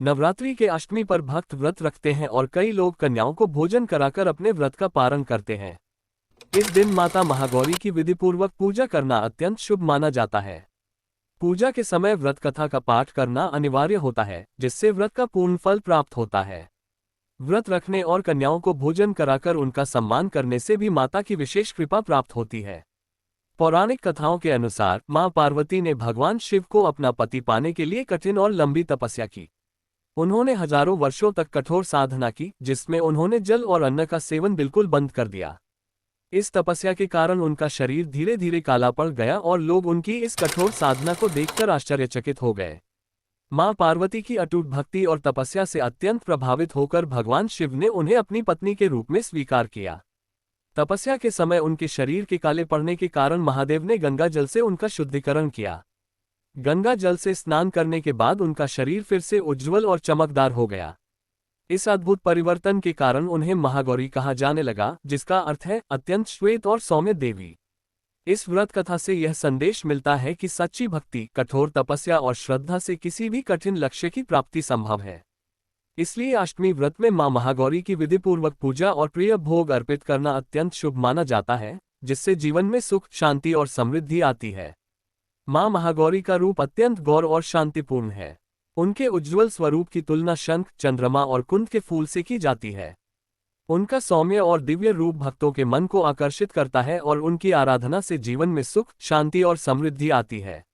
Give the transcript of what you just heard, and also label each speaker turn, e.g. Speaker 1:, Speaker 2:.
Speaker 1: नवरात्रि के अष्टमी पर भक्त व्रत रखते हैं और कई लोग कन्याओं को भोजन कराकर अपने व्रत का पारण करते हैं। इस दिन माता महागौरी की विधिपूर्वक पूजा करना अत्यंत शुभ माना जाता है। पूजा के समय व्रत कथा का पाठ करना अनिवार्य होता है, जिससे व्रत का पूर्ण फल प्राप्त होता है। व्रत रखने और कन्याओं को भोजन कराकर उनका सम्मान करने से भी माता की विशेष कृपा प्राप्त होती है। पौराणिक कथाओं के अनुसार मां पार्वती ने भगवान शिव को अपना पति पाने के लिए कठिन और लंबी तपस्या की। उन्होंने हजारों वर्षों तक कठोर साधना की, जिसमें उन्होंने जल और अन्न का सेवन बिल्कुल बंद कर दिया। इस तपस्या के कारण उनका शरीर धीरे धीरे काला पड़ गया और लोग उनकी इस कठोर साधना को देखकर आश्चर्यचकित हो गए। मां पार्वती की अटूट भक्ति और तपस्या से अत्यंत प्रभावित होकर भगवान शिव ने उन्हें अपनी पत्नी के रूप में स्वीकार किया। तपस्या के समय उनके शरीर के काले पड़ने के कारण महादेव ने गंगा जल से उनका शुद्धिकरण किया। गंगा जल से स्नान करने के बाद उनका शरीर फिर से उज्ज्वल और चमकदार हो गया। इस अद्भुत परिवर्तन के कारण उन्हें महागौरी कहा जाने लगा, जिसका अर्थ है अत्यंत श्वेत और सौम्य देवी। इस व्रत कथा से यह संदेश मिलता है कि सच्ची भक्ति, कठोर तपस्या और श्रद्धा से किसी भी कठिन लक्ष्य की प्राप्ति संभव है। इसलिए अष्टमी व्रत में मां महागौरी की विधिपूर्वक पूजा और प्रिय भोग अर्पित करना अत्यंत शुभ माना जाता है, जिससे जीवन में सुख, शांति और समृद्धि आती है। मां महागौरी का रूप अत्यंत गौर और शांतिपूर्ण है। उनके उज्ज्वल स्वरूप की तुलना शंख, चंद्रमा और कुंद के फूल से की जाती है। उनका सौम्य और दिव्य रूप भक्तों के मन को आकर्षित करता है और उनकी आराधना से जीवन में सुख, शांति और समृद्धि आती है।